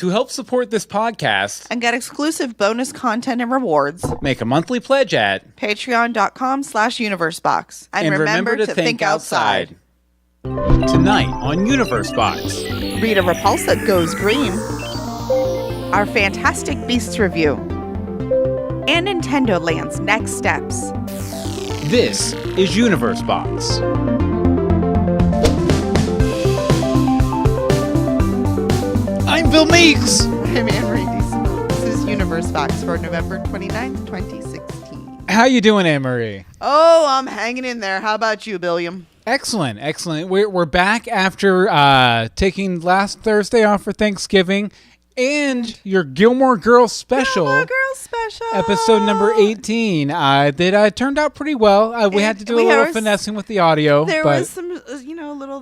To help support this podcast and get exclusive bonus content and rewards, make a monthly pledge at patreon.com/universebox. And remember to think outside. Tonight on Universe Box, Rita Repulsa goes green. Our Fantastic Beasts review. And Nintendo Land's next steps. This is Universe Box. I'm Bill Meeks. I'm Anne-Marie DeSimone. This is Universe Box for November 29th, 2016. How you doing, Anne-Marie? Oh, I'm hanging in there. How about you, Billiam? Excellent. We're back after taking last Thursday off for Thanksgiving and your Gilmore Girls special. Episode number 18. That turned out pretty well. We had to do a little finessing with the audio. There was some, little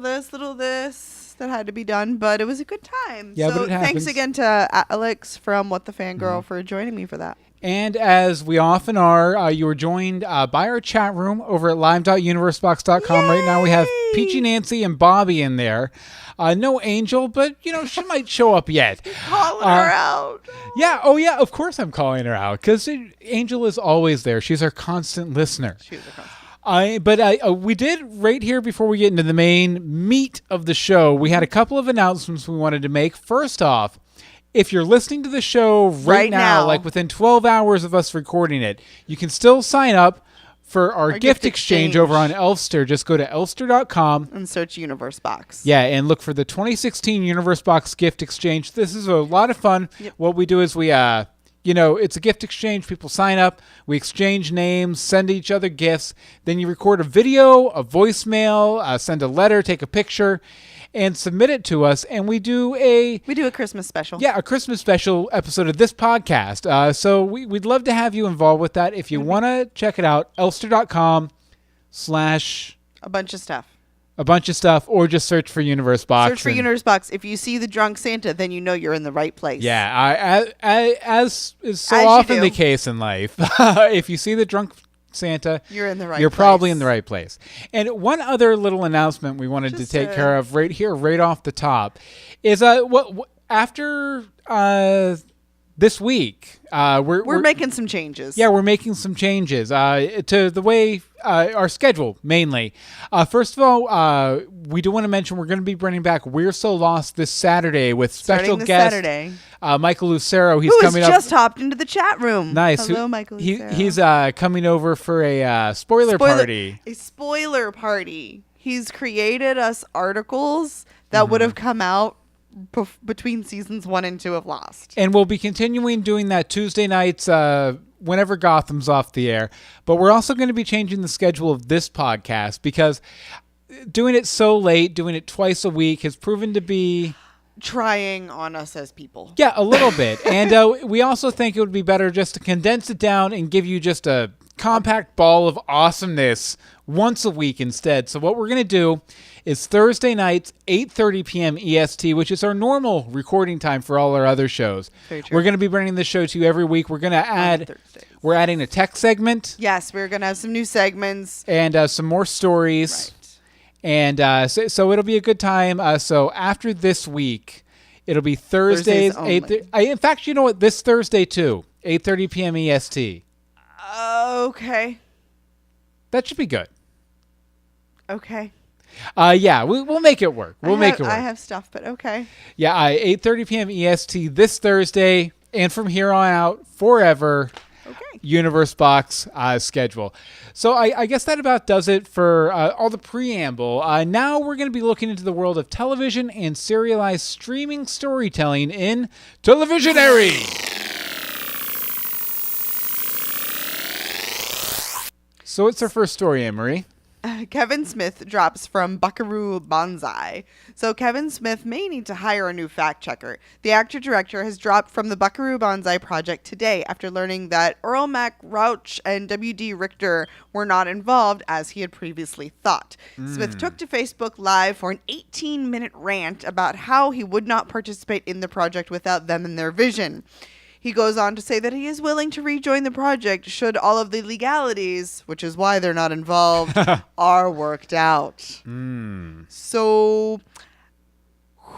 this that had to be done, but it was a good time. Yeah, so but it happens. Thanks again to Alex from What the Fangirl for joining me for that. And as we often are, you are joined by our chat room over at live.universebox.com. Yay! Right now we have Peachy Nancy and Bobby in there. No Angel, but, she might show up yet. Calling her out. Yeah, oh yeah, of course I'm calling her out, because Angel is always there. She's our constant listener. She's a constant. We did right here before we get into the main meat of the show. We had a couple of announcements we wanted to make. First off, if you're listening to the show right now, like within 12 hours of us recording it, you can still sign up for our gift exchange over on Elfster. Just go to elfster.com and search Universe Box. Yeah, and look for the 2016 Universe Box gift exchange. This is a lot of fun. Yep. What we do is we it's a gift exchange. People sign up. We exchange names, send each other gifts. Then you record a video, a voicemail, send a letter, take a picture, and submit it to us. And we do a Christmas special. Yeah, a Christmas special episode of this podcast. So we'd love to have you involved with that. If you want to check it out, elfster.com/ a bunch of stuff, or just search for Universe Box. Search for Universe Box. If you see the drunk Santa, then you know you're in the right place. Yeah, as is so often the case in life, if you see the drunk Santa, you're probably in the right place. And one other little announcement we wanted to take care of right here, right off the top, is after this week, we're making some changes. Yeah, we're making some changes to the way our schedule, mainly. First of all, we do want to mention we're going to be bringing back We're So Lost this Saturday with special guest Michael Lucero. He's coming up. Just hopped into the chat room. Nice. Hello, Michael Lucero. He's coming over for a spoiler party. A spoiler party. He's created us articles that would have come out between seasons 1 and 2 of Lost. And we'll be continuing doing that Tuesday nights whenever Gotham's off the air. But we're also going to be changing the schedule of this podcast because doing it so late, doing it twice a week has proven to be trying on us as people. Yeah, a little bit. And we also think it would be better just to condense it down and give you just a compact ball of awesomeness once a week instead. So what we're going to do is Thursday nights, 8:30 p.m. EST, which is our normal recording time for all our other shows. We're going to be bringing this show to you every week. We're going to we're adding a tech segment. Yes, we're going to have some new segments. And some more stories. Right. And so it'll be a good time. So after this week, it'll be Thursdays. In fact, you know what? This Thursday too, 8:30 p.m. EST. Okay. That should be good. Okay. Yeah, we'll make it work. We'll make it work. I have stuff, but okay. Yeah, 8:30 p.m. EST this Thursday, and from here on out, forever, Universe Box schedule. So I guess that about does it for all the preamble. Now we're going to be looking into the world of television and serialized streaming storytelling in Televisionary. So what's our first story, Anne-Marie? Kevin Smith drops from Buckaroo Banzai. So Kevin Smith may need to hire a new fact checker. The actor-director has dropped from the Buckaroo Banzai project today after learning that Earl Mac Rauch and W.D. Richter were not involved as he had previously thought. Smith took to Facebook Live for an 18-minute rant about how he would not participate in the project without them and their vision. He goes on to say that he is willing to rejoin the project should all of the legalities, which is why they're not involved, are worked out. So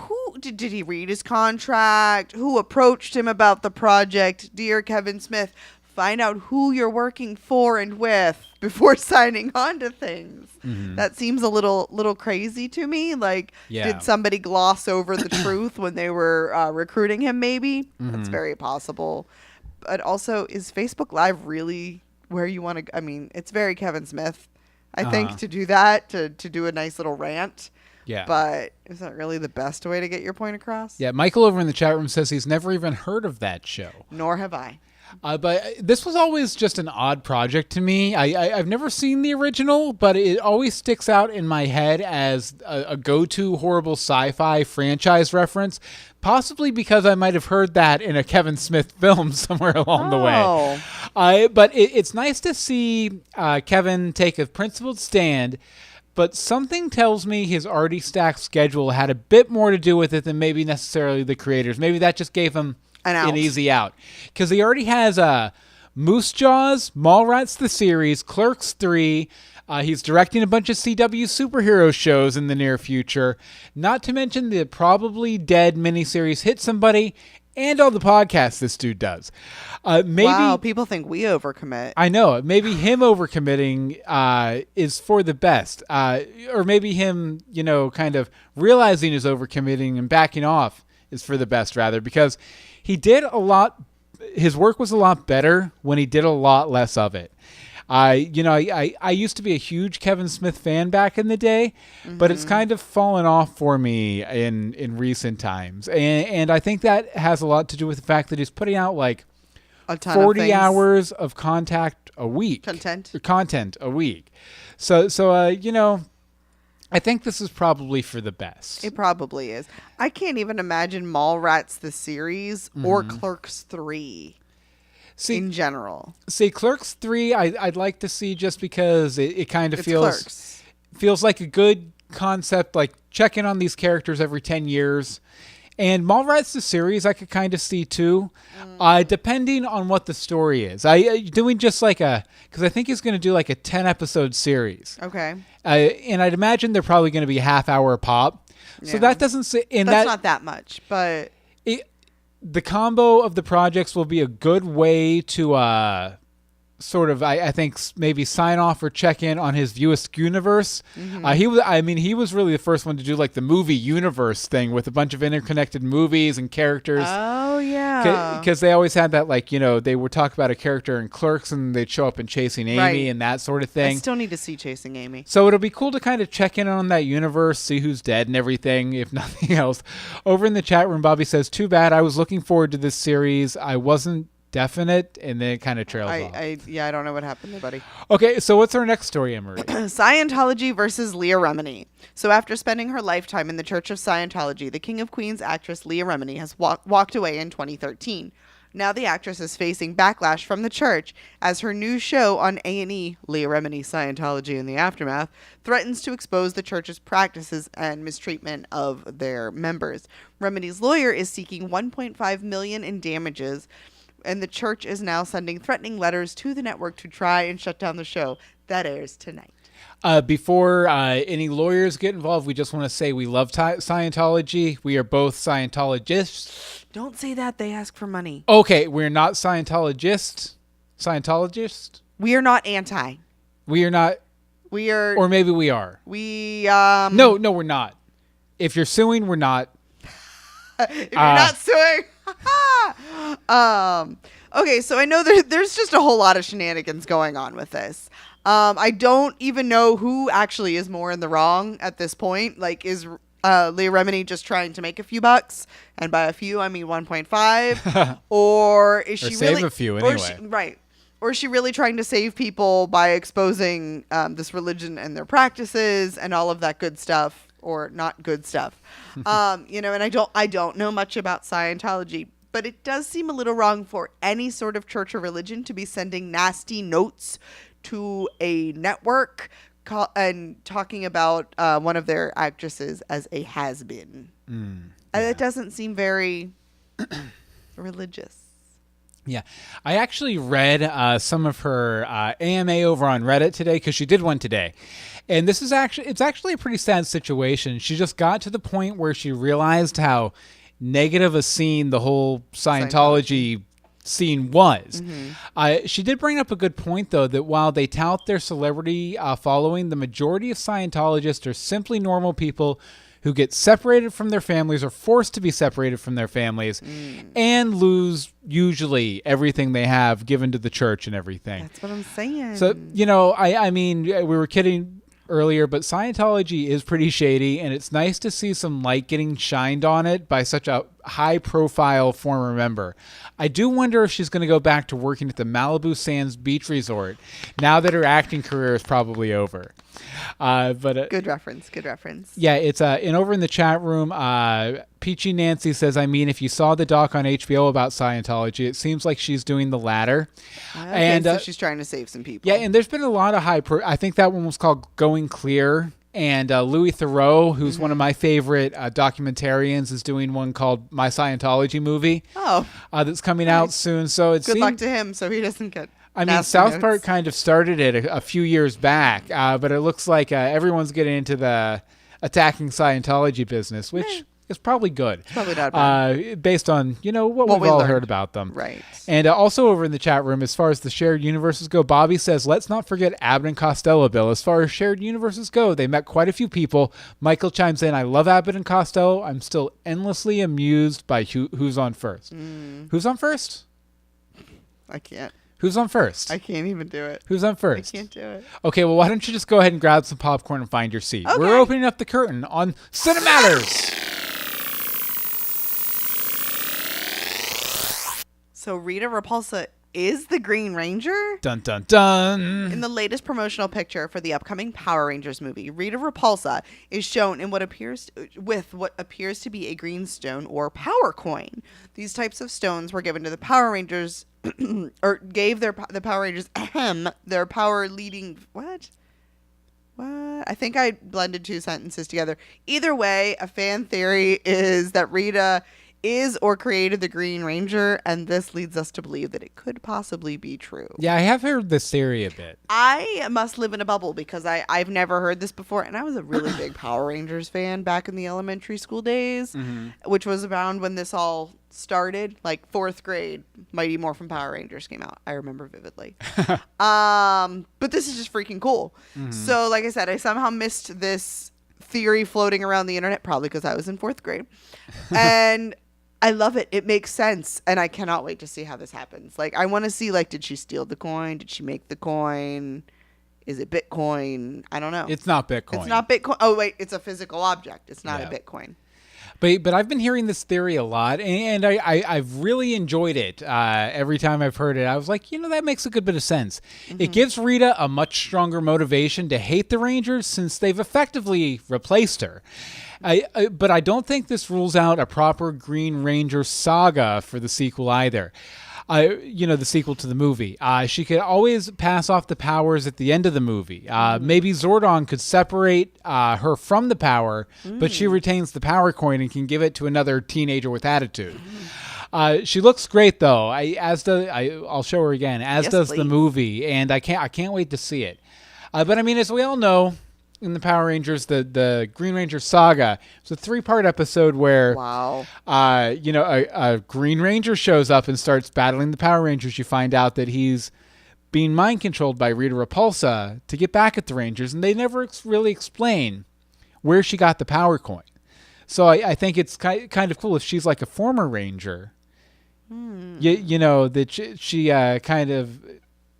who did he read his contract? Who approached him about the project? Dear Kevin Smith, find out who you're working for and with before signing on to things. Mm-hmm. That seems a little crazy to me. Like, did somebody gloss over the truth when they were recruiting him? Maybe that's very possible. But also, is Facebook Live really where you want to? I mean, it's very Kevin Smith, I think, to do that, to do a nice little rant. Yeah. But is that really the best way to get your point across? Yeah. Michael over in the chat room says he's never even heard of that show. Nor have I. But this was always just an odd project to me. I've never seen the original, but it always sticks out in my head as a go-to horrible sci-fi franchise reference, possibly because I might have heard that in a Kevin Smith film somewhere along the way. But it's nice to see Kevin take a principled stand, but something tells me his already stacked schedule had a bit more to do with it than maybe necessarily the creators. Maybe that just gave him an easy out, because he already has Moose Jaws, Mallrats the series, Clerks 3. He's directing a bunch of CW superhero shows in the near future, not to mention the probably dead miniseries Hit Somebody and all the podcasts this dude does. Wow, people think we overcommit. I know. Maybe him overcommitting is for the best, or maybe him, kind of realizing he's overcommitting and backing off is for the best, rather, because he did a lot. His work was a lot better when he did a lot less of it. I used to be a huge Kevin Smith fan back in the day, but it's kind of fallen off for me in recent times. And I think that has a lot to do with the fact that he's putting out like a ton 40 hours of content a week. Content a week. So I think this is probably for the best. It probably is. I can't even imagine Mallrats the series or Clerks 3 in general. See, Clerks 3 I'd like to see, just because it kind of feels like a good concept, like check in on these characters every 10 years. And Mallrats the series I could kind of see too, depending on what the story is. Doing just like because I think he's going to do like a 10-episode series. Okay. And I'd imagine they're probably going to be a half-hour pop. Yeah. So that doesn't say... That's not that much, but... The combo of the projects will be a good way to sort of, I think, maybe sign off or check in on his View Askew universe. He was really the first one to do like the movie universe thing with a bunch of interconnected movies and characters. Oh yeah, because they always had that, like, they would talk about a character in Clerks and they'd show up in Chasing Amy and that sort of thing. I still need to see Chasing Amy. So it'll be cool to kind of check in on that universe, see who's dead and everything, if nothing else. Over in the chat room, Bobby says, "Too bad. I was looking forward to this series. I wasn't definite," and then it kind of trails off. I don't know what happened there, buddy. Okay, so what's our next story, Emery? Scientology versus Leah Remini. So after spending her lifetime in the Church of Scientology, the King of Queens actress Leah Remini has walked away in 2013. Now the actress is facing backlash from the church as her new show on A&E, Leah Remini, Scientology in the Aftermath, threatens to expose the church's practices and mistreatment of their members. Remini's lawyer is seeking $1.5 million in damages, and the church is now sending threatening letters to the network to try and shut down the show that airs tonight. Before any lawyers get involved, we just want to say we love Scientology. We are both Scientologists. Don't say that. They ask for money. Okay, we're not Scientologists. Scientologist? We are not anti. We are not. We are. Or maybe we are. We, No, we're not. If you're suing, we're not. If you're not suing... Okay, so I know there's just a whole lot of shenanigans going on with this. I don't even know who actually is more in the wrong at this point. Like, is Leah Remini just trying to make a few bucks? And by a few, I mean 1.5. Or is she really... save a few anyway. Or is she really trying to save people by exposing this religion and their practices and all of that good stuff? Or not good stuff. And I don't know much about Scientology, but it does seem a little wrong for any sort of church or religion to be sending nasty notes to a network and talking about one of their actresses as a has-been. It doesn't seem very religious. Yeah, I actually read some of her AMA over on Reddit today because she did one today, and it's actually a pretty sad situation. She just got to the point where she realized how negative a scene the whole Scientology scene was. She did bring up a good point, though, that while they tout their celebrity following, the majority of Scientologists are simply normal people who get separated from their families or forced to be separated from their families and lose usually everything they have given to the church and everything. That's what I'm saying. So, I mean, we were kidding earlier, but Scientology is pretty shady, and it's nice to see some light getting shined on it by such a high-profile former member. I do wonder if she's going to go back to working at the Malibu Sands Beach Resort now that her acting career is probably over. But good reference. Yeah, it's and over in the chat room, Peachy Nancy says, I mean, if you saw the doc on HBO about Scientology, it seems like she's doing the latter. Okay, so she's trying to save some people. Yeah, and there's been a lot of I think that one was called Going Clear. And Louis Theroux, who's one of my favorite documentarians, is doing one called My Scientology Movie. Oh. That's coming out soon. So it's good luck to him so he doesn't get I mean, South Park kind of started it a few years back, but it looks like everyone's getting into the attacking Scientology business, which is probably good. It's probably not bad. Based on, what we've all heard about them. Right. And also over in the chat room, as far as the shared universes go, Bobby says, let's not forget Abbott and Costello, Bill. As far as shared universes go, they met quite a few people. Michael chimes in, I love Abbott and Costello. I'm still endlessly amused by who's on first. Who's on first? I can't. Who's on first? I can't even do it. Who's on first? I can't do it. Okay, well, why don't you just go ahead and grab some popcorn and find your seat. Okay. We're opening up the curtain on Cinematters. So Rita Repulsa is the Green Ranger? Dun, dun, dun. In the latest promotional picture for the upcoming Power Rangers movie, Rita Repulsa is shown in what appears to be a green stone or power coin. These types of stones were given to the Power Rangers or gave the Power Rangers their power leading what? I think I blended two sentences together. Either way, a fan theory is that Rita is or created the Green Ranger, and this leads us to believe that it could possibly be true. Yeah, I have heard this theory a bit. I must live in a bubble because I've never heard this before, and I was a really big Power Rangers fan back in the elementary school days, which was around when this all started, like 4th grade. Mighty Morphin Power Rangers came out. I remember vividly. But this is just freaking cool. So, like I said, I somehow missed this theory floating around the internet, probably because I was in 4th grade. And I love it. It makes sense. And I cannot wait to see how this happens. Like, I want to see, like, did she steal the coin? Did she make the coin? Is it Bitcoin? I don't know. It's not Bitcoin. It's not Bitcoin. Oh, wait. It's a physical object. It's not a Bitcoin. But I've been hearing this theory a lot, and I've really enjoyed it every time I've heard it. I was like, that makes a good bit of sense. It gives Rita a much stronger motivation to hate the Rangers since they've effectively replaced her. But I don't think this rules out a proper Green Ranger saga for the sequel either. The sequel to the movie. She could always pass off the powers at the end of the movie. Maybe Zordon could separate her from the power, but she retains the power coin and can give it to another teenager with attitude. She looks great though. I'll show her again. As does the movie, and I can't wait to see it. But I mean, as we all know, in the Power Rangers, the Green Ranger saga, it's a 3-part episode where, a Green Ranger shows up and starts battling the Power Rangers. You find out that he's being mind controlled by Rita Repulsa to get back at the Rangers, and they never really explain where she got the power coin. So I think it's kind of cool if she's like a former Ranger. That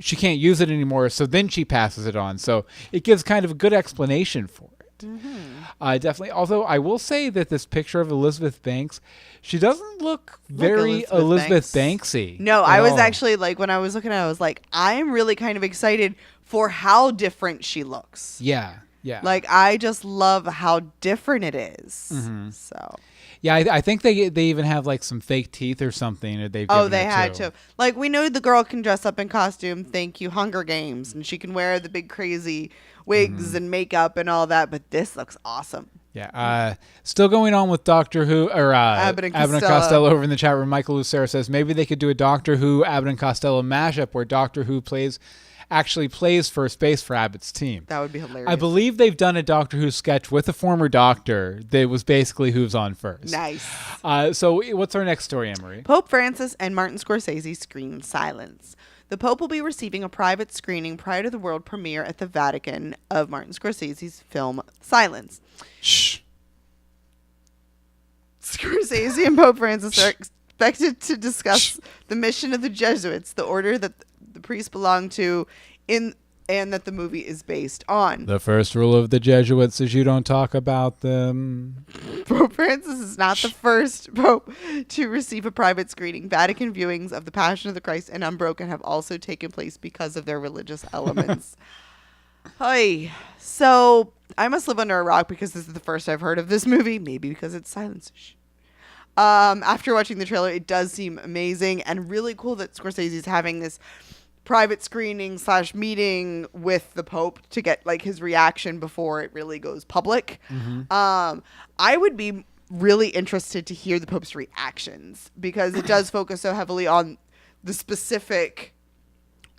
she can't use it anymore, so then she passes it on. So it gives kind of a good explanation for it. Definitely. Although I will say that this picture of Elizabeth Banks, she doesn't look very Elizabeth Banksy. No, I was actually like, when I was looking at it, I was like, I'm really kind of excited for how different she looks. Yeah. Like, I just love how different it is. So. Yeah, I think they even have like some fake teeth or something that they've given they had to. Like, we know the girl can dress up in costume, thank you, Hunger Games, and she can wear the big crazy wigs and makeup and all that, but this looks awesome. Yeah. Still going on with Doctor Who, or Abbott and Costello over in the chat room. Michael Lucero says maybe they could do a Doctor Who Abbott and Costello mashup where Doctor Who actually plays first base for Abbott's team. That would be hilarious. I believe they've done a Doctor Who sketch with a former Doctor that was basically Who's on first. Nice. So what's our next story, Anne-Marie? Pope Francis and Martin Scorsese screen Silence. The Pope will be receiving a private screening prior to the world premiere at the Vatican of Martin Scorsese's film Silence. Shh. Scorsese and Pope Francis are expected to discuss the mission of the Jesuits, the order that the priests belong to, and that the movie is based on. The first rule of the Jesuits is you don't talk about them. Pope Francis is not the first pope to receive a private screening. Vatican viewings of The Passion of the Christ and Unbroken have also taken place because of their religious elements. Hi. So I must live under a rock because this is the first I've heard of this movie. Maybe because it's Silence-ish. After watching the trailer, it does seem amazing and really cool that Scorsese is having this private screening / meeting with the Pope to get like his reaction before it really goes public. Mm-hmm. I would be really interested to hear the Pope's reactions because it does focus so heavily on the specific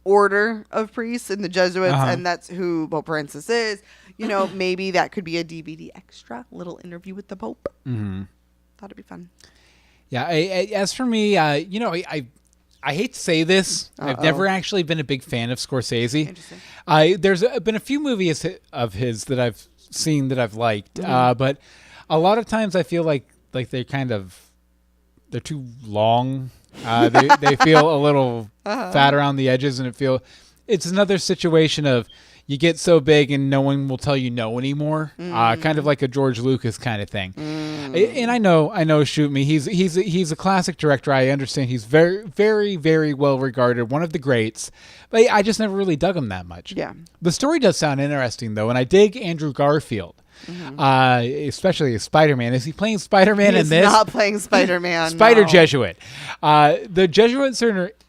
order of priests and the Jesuits, and that's who Pope Francis is. You know, maybe that could be a DVD extra, little interview with the Pope. Mm-hmm. Thought it'd be fun. Yeah. As for me, I hate to say this. I've never actually been a big fan of Scorsese. Interesting. There's been a few movies of his that I've seen that I've liked, but a lot of times I feel like they're too long. They feel a little fat around the edges, and it's another situation of you get so big and no one will tell you no anymore. Kind of like a George Lucas kind of thing. And I know, shoot me. He's a classic director. I understand he's very, very, very well regarded, one of the greats, but I just never really dug him that much. Yeah. The story does sound interesting though, and I dig Andrew Garfield. Especially as Spider-Man. Is he playing Spider-Man in this? He's not playing Spider-Man. Spider Jesuit. The Jesuits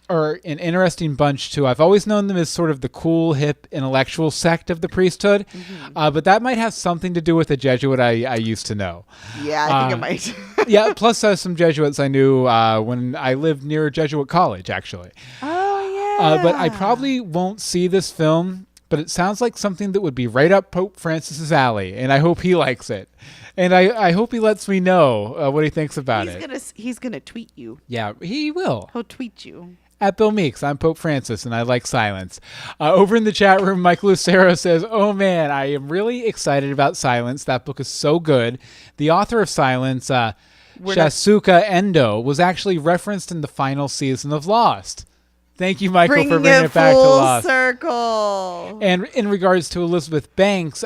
are an interesting bunch too. I've always known them as sort of the cool, hip, intellectual sect of the priesthood, but that might have something to do with the Jesuit I used to know. Yeah, I think it might. Yeah, plus some Jesuits I knew when I lived near a Jesuit college, actually. Oh, yeah. But I probably won't see this film, but it sounds like something that would be right up Pope Francis's alley, and I hope he likes it. And I hope he lets me know what he thinks about it. He's gonna tweet you. Yeah, he will. He'll tweet you. At Bill Meeks, I'm Pope Francis, and I like Silence. Over in the chat room, Mike Lucero says, oh man, I am really excited about Silence. That book is so good. The author of Silence, Shasuka Endo, was actually referenced in the final season of Lost. Thank you, Michael, for bringing it back to Lost. Circle. And in regards to Elizabeth Banks,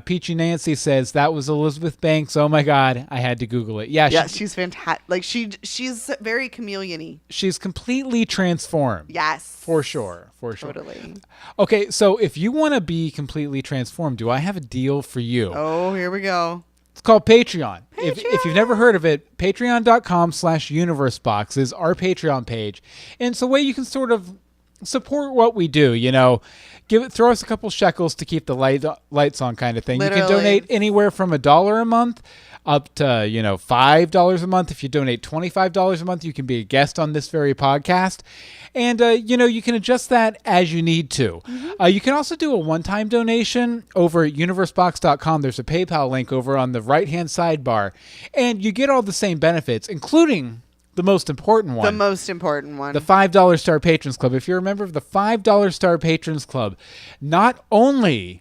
Peachy Nancy says that was Elizabeth Banks. Oh my God, I had to Google it. Yeah, she's fantastic. Like she's very chameleon-y. She's completely transformed. Yes, for sure. Totally. Okay, so if you want to be completely transformed, do I have a deal for you? Oh, here we go. It's called Patreon. If you've never heard of it, patreon.com/universebox is our Patreon page. And it's a way you can sort of support what we do, throw us a couple shekels to keep the lights on kind of thing. Literally. You can donate anywhere from $1 a month up to, $5 a month. If you donate $25 a month, you can be a guest on this very podcast. And, you can adjust that as you need to. You can also do a one-time donation over at universebox.com. There's a PayPal link over on the right-hand sidebar. And you get all the same benefits, including the most important one. The $5 Star Patrons Club. If you're a member of the $5 Star Patrons Club, not only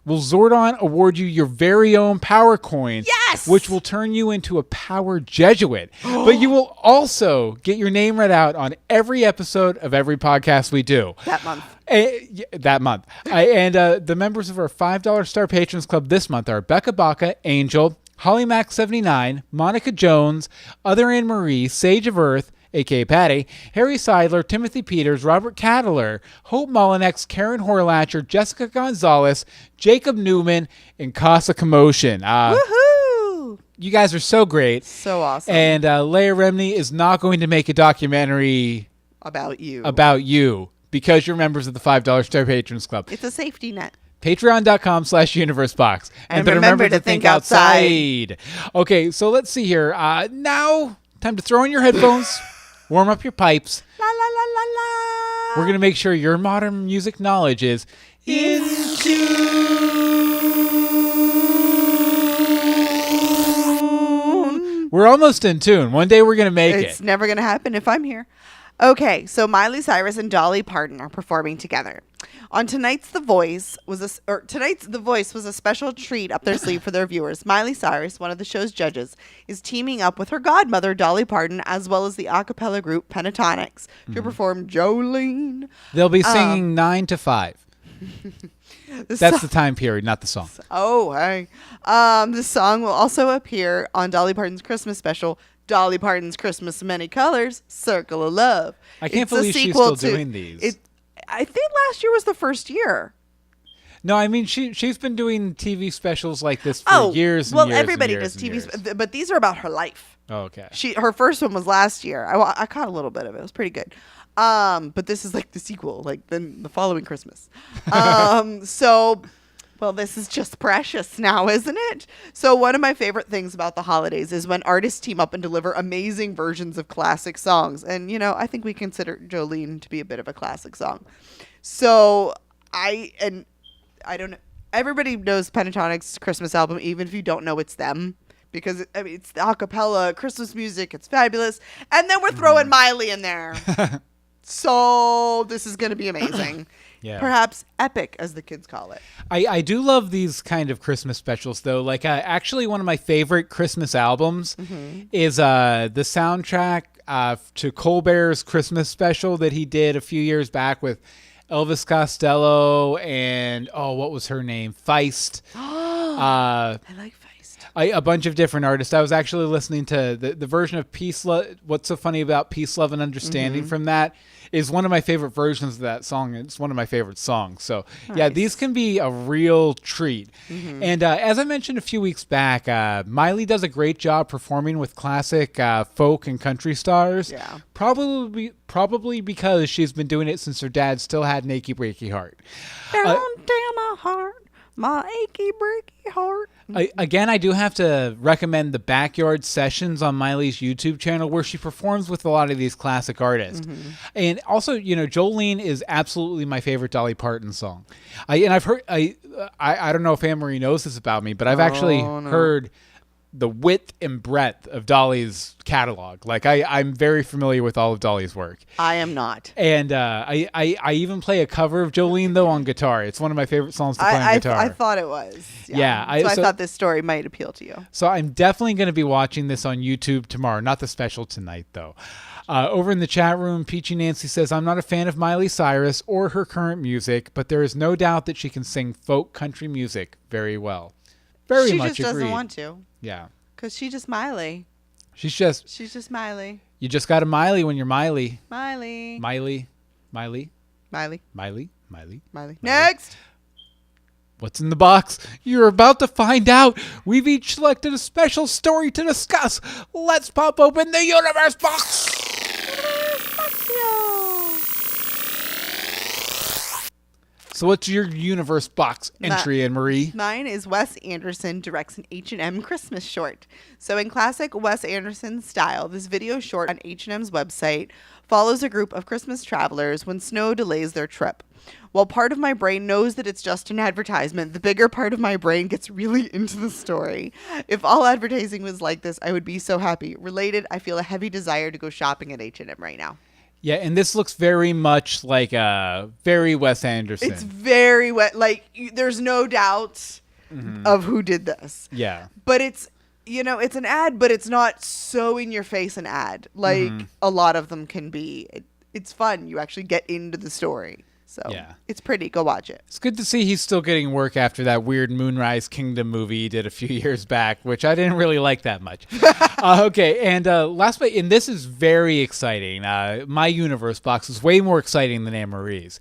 will Zordon award you your very own power coin, which will turn you into a power Jesuit, but you will also get your name read out on every episode of every podcast we do. That month. And the members of our $5 Star Patrons Club this month are Becca Baca, Angel, HollyMac79, Monica Jones, Other Anne Marie, Sage of Earth, a.k.a. Patty, Harry Seidler, Timothy Peters, Robert Cadler, Hope Mullinex, Karen Horlatcher, Jessica Gonzalez, Jacob Newman, and Casa Commotion. Woohoo! You guys are so great. So awesome. And Leia Remini is not going to make a documentary about you because you're members of the $5 Star Patrons Club. It's a safety net. Patreon.com/universebox. And remember to think outside. Okay, so let's see here. Now, time to throw in your headphones, warm up your pipes. La la la la la. We're going to make sure your modern music knowledge is in tune. We're almost in tune. One day we're going to make it. It's never going to happen if I'm here. Okay, so Miley Cyrus and Dolly Parton are performing together. On tonight's The Voice was a special treat up their sleeve for their viewers. Miley Cyrus, one of the show's judges, is teaming up with her godmother Dolly Parton, as well as the a cappella group Pentatonics, to perform Jolene. They'll be singing 9 to 5. That's the time period, not the song. Oh, hey. The song will also appear on Dolly Parton's Christmas special, Dolly Parton's Christmas Many Colors, Circle of Love. I can't believe she's still doing these. I think last year was the first year. No, I mean, she's been doing TV specials like this for years and years. Well, everybody does TV, but these are about her life. Oh, okay. Her first one was last year. I caught a little bit of it. It was pretty good. But this is like the sequel, like then the following Christmas. Well, this is just precious now, isn't it? So one of my favorite things about the holidays is when artists team up and deliver amazing versions of classic songs. And, I think we consider Jolene to be a bit of a classic song. So I don't know. Everybody knows Pentatonics' Christmas album, even if you don't know it's them. Because, it's the a cappella Christmas music. It's fabulous. And then we're throwing Miley in there. So this is going to be amazing. Yeah. Perhaps epic, as the kids call it. I do love these kind of Christmas specials, though. Like, actually, one of my favorite Christmas albums is the soundtrack to Colbert's Christmas special that he did a few years back with Elvis Costello and, what was her name? Feist. I like Feist. A bunch of different artists. I was actually listening to the version of Peace, What's So Funny About Peace, Love, and Understanding from that. Is one of my favorite versions of that song. It's one of my favorite songs. So, nice. Yeah, these can be a real treat. And as I mentioned a few weeks back, Miley does a great job performing with classic folk and country stars. Yeah. Probably because she's been doing it since her dad still had an achy, breaky heart. Down my heart, my achy, breaky heart. Again, I do have to recommend the Backyard Sessions on Miley's YouTube channel, where she performs with a lot of these classic artists. And also, Jolene is absolutely my favorite Dolly Parton song. I've heard, I don't know if Anne-Marie knows this about me, but I've actually heard the width and breadth of Dolly's catalog. Like, I'm very familiar with all of Dolly's work. I am not. And I even play a cover of Jolene, though, on guitar. It's one of my favorite songs to play on guitar. I thought it was. Yeah. I thought this story might appeal to you. So I'm definitely going to be watching this on YouTube tomorrow. Not the special tonight, though. Over in the chat room, Peachy Nancy says, I'm not a fan of Miley Cyrus or her current music, but there is no doubt that she can sing folk country music very well. Very much agreed. She just doesn't want to. Yeah. Because she's just Miley. She's just Miley. You just got a Miley when you're Miley. Miley. Next. What's in the box? You're about to find out. We've each selected a special story to discuss. Let's pop open the universe box. So what's your universe box entry, Anne-Marie? Mine is Wes Anderson directs an H&M Christmas short. So in classic Wes Anderson style, this video short on H&M's website follows a group of Christmas travelers when snow delays their trip. While part of my brain knows that it's just an advertisement, the bigger part of my brain gets really into the story. If all advertising was like this, I would be so happy. Related, I feel a heavy desire to go shopping at H&M right now. Yeah, and this looks very much like very Wes Anderson. It's very like there's no doubt of who did this. Yeah. But it's it's an ad, but it's not so in your face an ad like a lot of them can be. It's fun. You actually get into the story. So yeah. It's pretty. Go watch it. It's good to see he's still getting work after that weird Moonrise Kingdom movie he did a few years back, which I didn't really like that much. Okay, and last but, and this is very exciting. My universe box is way more exciting than Anne-Marie's.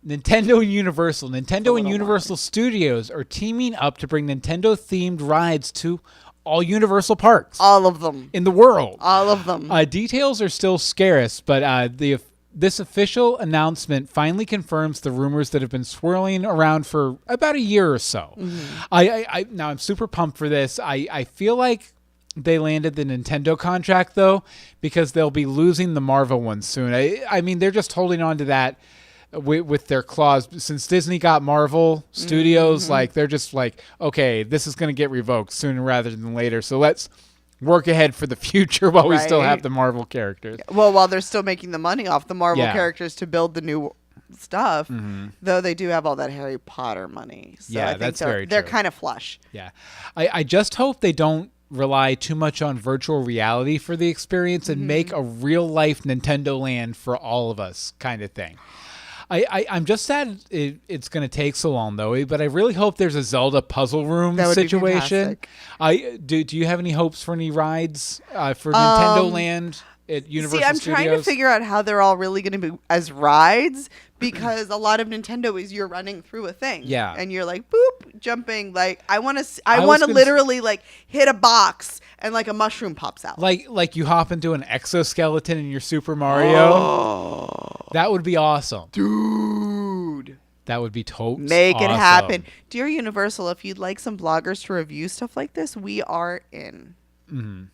Nintendo and Universal Studios are teaming up to bring Nintendo-themed rides to all Universal parks. All of them. In the world. All of them. Details are still scarce, but this official announcement finally confirms the rumors that have been swirling around for about a year or so. Mm-hmm. Now I'm super pumped for this. I feel like they landed the Nintendo contract, though, because they'll be losing the Marvel one soon. I mean, they're just holding on to that with their claws. Since Disney got Marvel Studios, mm-hmm. like, they're just like, okay, this is going to get revoked sooner rather than later. So let's work ahead for the future while we still have the Marvel characters. Well, while they're still making the money off the Marvel characters to build the new stuff, mm-hmm. though they do have all that Harry Potter money. So I think that's very true. They're kind of flush. Yeah. I just hope they don't rely too much on virtual reality for the experience and mm-hmm. make a real life Nintendo Land for all of us kind of thing. I'm just sad it's going to take so long, though, but I really hope there's a Zelda puzzle room situation. Do you have any hopes for any rides for Nintendo Land at Universal Studios? See, I'm trying to figure out how they're all really going to be as rides, because a lot of Nintendo is you're running through a thing. Yeah. And you're like, boop, jumping. Like, I want to literally like hit a box and like a mushroom pops out. Like you hop into an exoskeleton in your Super Mario. Oh. That would be awesome. Dude. That would be totes Make awesome. It happen. Dear Universal, if you'd like some bloggers to review stuff like this, we are in. Mm-hmm.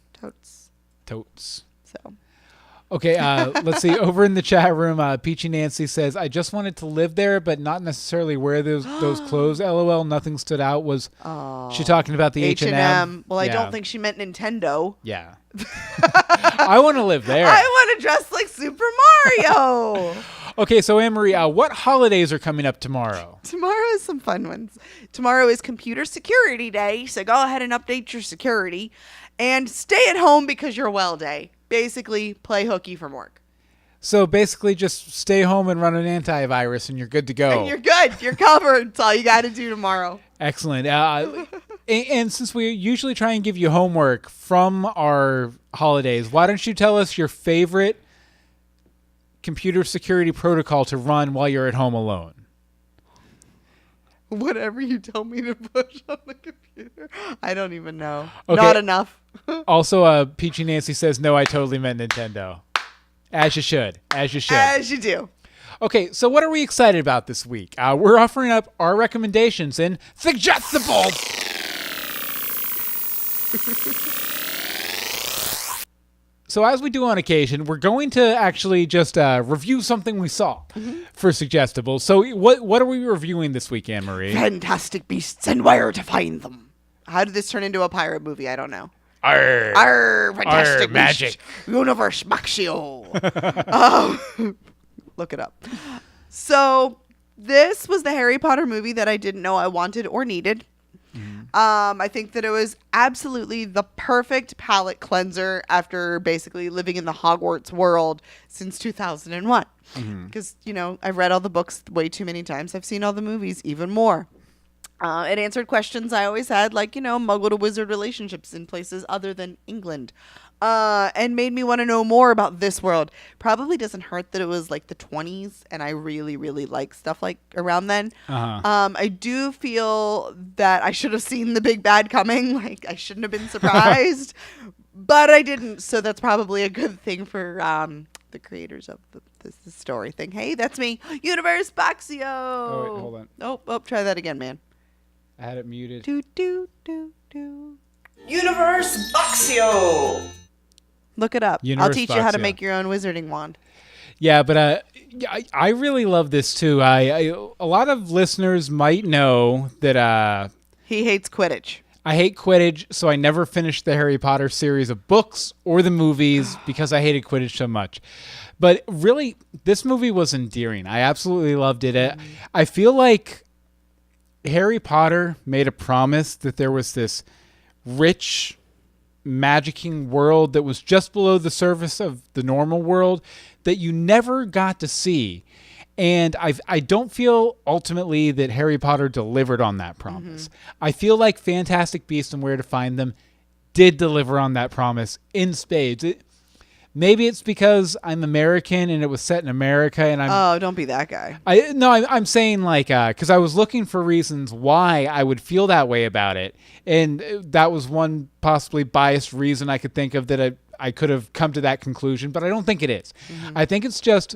Totes. So. Okay, let's see. Over in the chat room, Peachy Nancy says, I just wanted to live there, but not necessarily wear those clothes. LOL, nothing stood out. Was she talking about the H&M? Well, I don't think she meant Nintendo. Yeah. I want to live there. I want to dress like Super Mario. Okay, so Anne-Marie, what holidays are coming up tomorrow? Tomorrow is some fun ones. Tomorrow is Computer Security Day, so go ahead and update your security. And stay at home because you're well day. Basically, play hooky from work. So basically just stay home and run an antivirus and you're good to go. And you're good. You're covered. That's all you got to do tomorrow. Excellent. And since we usually try and give you homework from our holidays, why don't you tell us your favorite computer security protocol to run while you're at home alone? Whatever you tell me to push on the computer. I don't even know. Okay. Not enough. Also, Peachy Nancy says, no, I totally meant Nintendo. As you should. As you should. As you do. Okay, so what are we excited about this week? We're offering up our recommendations in Suggestibles. So as we do on occasion, we're going to actually just review something we saw for Suggestibles. So what are we reviewing this week, Anne-Marie? Fantastic beasts and where to find them. How did this turn into a pirate movie? I don't know. Arr, fantastic arr, magic. Universe Maxio. Look it up. So this was the Harry Potter movie that I didn't know I wanted or needed. I think that it was absolutely the perfect palate cleanser after basically living in the Hogwarts world since 2001. Because, I've read all the books way too many times. I've seen all the movies even more. It answered questions I always had, like, Muggle to wizard relationships in places other than England. And made me want to know more about this world. Probably doesn't hurt that it was like the 20s, and I really, really like stuff like around then. I do feel that I should have seen the big bad coming. Like, I shouldn't have been surprised, but I didn't. So that's probably a good thing for the creators of the story thing. Hey, that's me, Universe Baxio. Oh, wait, hold on. Oh, try that again, man. I had it muted. Universe Baxio. Look it up. I'll teach you how to make your own wizarding wand. Yeah, but I really love this too. A lot of listeners might know that he hates Quidditch. I hate Quidditch, so I never finished the Harry Potter series of books or the movies because I hated Quidditch so much. But really, this movie was endearing. I absolutely loved it. I feel like Harry Potter made a promise that there was this rich, magicking world that was just below the surface of the normal world that you never got to see. And I don't feel ultimately that Harry Potter delivered on that promise. I feel like Fantastic Beasts and Where to Find Them did deliver on that promise in spades. Maybe it's because I'm American and it was set in America, and Oh, don't be that guy. I'm saying like because I was looking for reasons why I would feel that way about it, and that was one possibly biased reason I could think of that I could have come to that conclusion, but I don't think it is. I think it's just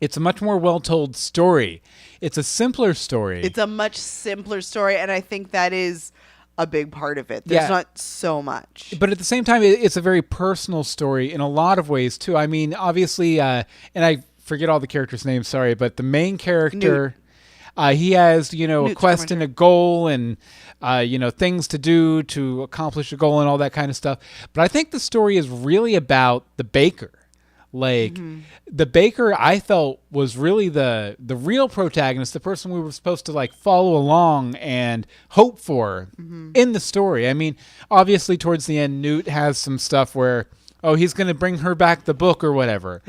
It's a much more well-told story. It's a simpler story. It's a much simpler story, and I think that is a big part of it. There's not so much. But at the same time, it's a very personal story in a lot of ways, too. I mean, obviously, and I forget all the characters' names, sorry, but the main character, he has, a quest and a goal and, things to do to accomplish a goal and all that kind of stuff. But I think the story is really about the baker. Like, the baker, I felt, was really the real protagonist, the person we were supposed to, like, follow along and hope for in the story. I mean, obviously, towards the end, Newt has some stuff where, he's going to bring her back the book or whatever.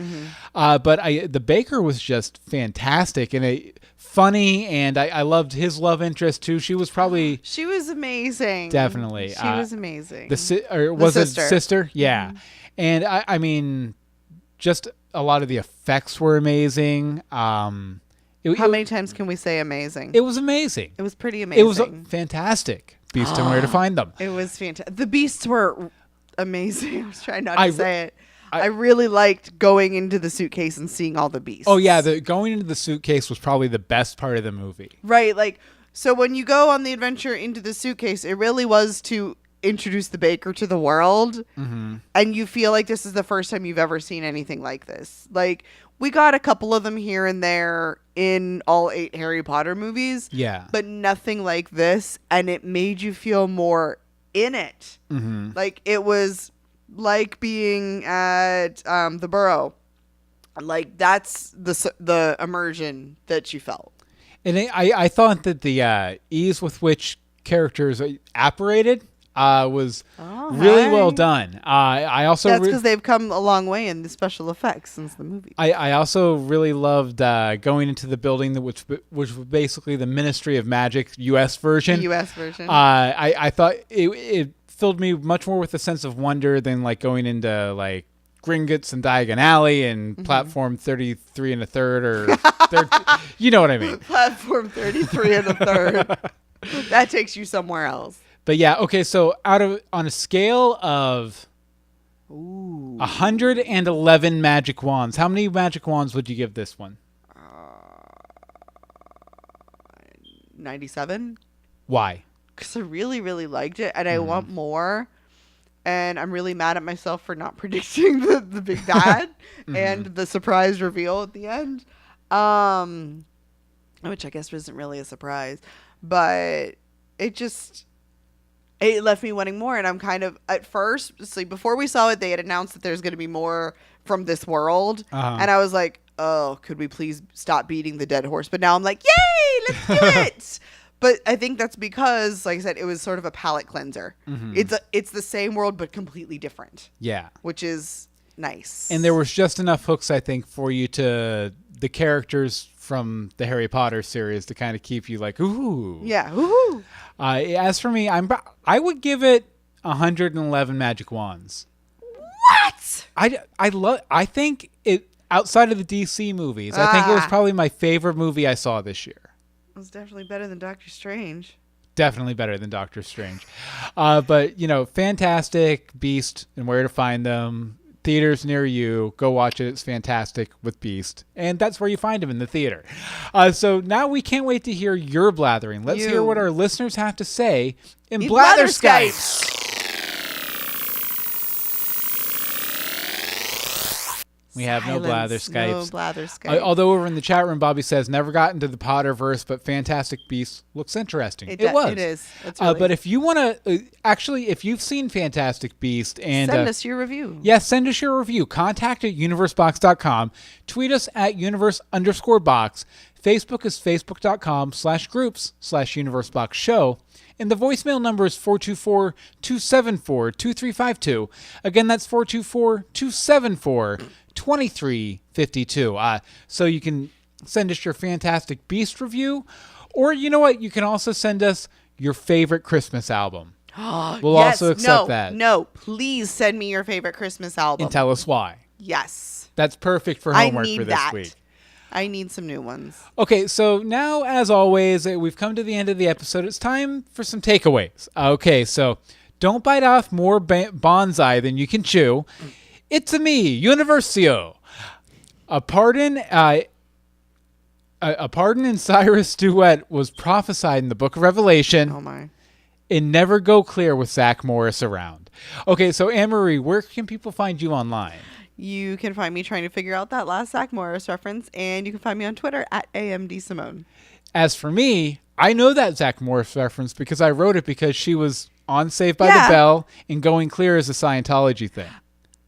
But the baker was just fantastic and funny, and I loved his love interest, too. She was probably... She was amazing. Definitely. She was amazing. The sister? Yeah. And, I mean... Just a lot of the effects were amazing. How many times can we say amazing? It was amazing. It was pretty amazing. It was fantastic. Beast and Where to Find Them. It was fantastic. The beasts were amazing. I was trying not to say it. I really liked going into the suitcase and seeing all the beasts. Oh, yeah. Going into the suitcase was probably the best part of the movie. Right. Like, so when you go on the adventure into the suitcase, it really was to... introduce the baker to the world, and you feel like this is the first time you've ever seen anything like this. Like, we got a couple of them here and there in all 8 Harry Potter movies, but nothing like this, and it made you feel more in it. Like, it was like being at the Burrow. Like, that's the immersion that you felt. And I thought that the ease with which characters apparated was really well done. I also that's because they've come a long way in the special effects since the movie. I also really loved going into the building which was basically the Ministry of Magic U.S. version. I thought it filled me much more with a sense of wonder than like going into like Gringotts and Diagon Alley and platform 33 and a third or you know what I mean. Platform 33 and a third. That takes you somewhere else. But yeah, okay, so on a scale of 111 magic wands, how many magic wands would you give this one? 97. Why? Because I really, really liked it, and I want more. And I'm really mad at myself for not predicting the big bad and the surprise reveal at the end. Which I guess wasn't really a surprise. But it left me wanting more, and I'm kind of, at first, so before we saw it, they had announced that there's going to be more from this world, and I was like, oh, could we please stop beating the dead horse? But now I'm like, yay, let's do it! But I think that's because, like I said, it was sort of a palate cleanser. It's the same world, but completely different. Yeah. Which is nice. And there was just enough hooks, I think, for you to, the characters from the Harry Potter series to kind of keep you like, ooh. Yeah, ooh. As for me, I would give it 111 magic wands. What? I think it, outside of the DC movies, I think it was probably my favorite movie I saw this year. It was definitely better than Doctor Strange. Definitely better than Doctor Strange. But, fantastic, Beast and Where to Find Them. Theaters near you. Go watch it. It's fantastic with Beast. And that's where you find him, in the theater. So now we can't wait to hear your blathering. Let's hear what our listeners have to say in Blatherskite. We have no Blatherskite. Although over in the chat room, Bobby says, never got into the Potterverse, but Fantastic Beasts looks interesting. It was. It is. Really... but if you want to, actually, if you've seen Fantastic Beast and... Send us your review. Yes, send us your review. Contact at universebox.com. Tweet us at universe_box. Facebook is facebook.com/groups/universeboxshow. And the voicemail number is 424-274-2352. Again, that's 424-274-2352. So you can send us your Fantastic Beast review. Or you know what? You can also send us your favorite Christmas album. We'll also accept that. No, please send me your favorite Christmas album. And tell us why. Yes. That's perfect for homework for this week. I need some new ones. Okay, so now, as always, we've come to the end of the episode. It's time for some takeaways. Okay, so don't bite off more bonsai than you can chew. It's-a me, Universio. Pardon A Pardon and Cyrus duet was prophesied in the Book of Revelation. Oh, my. And never go clear with Zach Morris around. Okay, so Anne-Marie, where can people find you online? You can find me trying to figure out that last Zach Morris reference, and you can find me on Twitter at DeSimone. As for me, I know that Zach Morris reference because I wrote it because she was on Saved by the Bell, and Going Clear is a Scientology thing.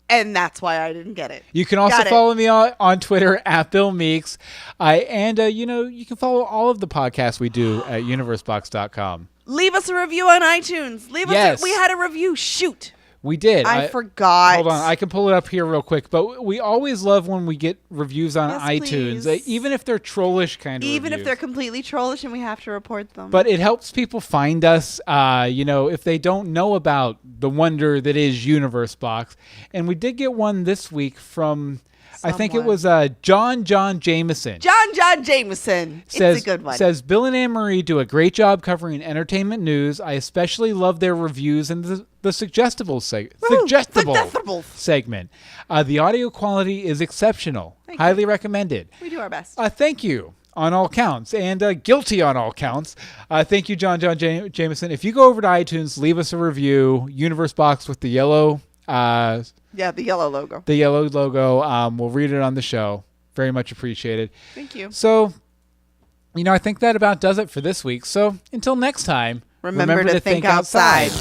And that's why I didn't get it. You can also follow me on Twitter at Bill Meeks. You can follow all of the podcasts we do at universebox.com. Leave us a review on iTunes. We had a review. Shoot. We did. I forgot. Hold on. I can pull it up here real quick. But we always love when we get reviews on iTunes, even if they're trollish kind of Even reviews. If they're completely trollish and we have to report them. But it helps people find us, if they don't know about the wonder that is Universe Box. And we did get one this week from... I think it was John Jameson. John Jameson. It's a good one. Says, Bill and Anne-Marie do a great job covering entertainment news. I especially love their reviews in the suggestible segment. The audio quality is exceptional. Highly recommended. We do our best. Thank you on all counts, and guilty on all counts. Thank you, John Jameson. If you go over to iTunes, leave us a review. Universe Box with the yellow... the yellow logo. The yellow logo. We'll read it on the show. Very much appreciated. Thank you. So, I think that about does it for this week. So, until next time, remember to think outside.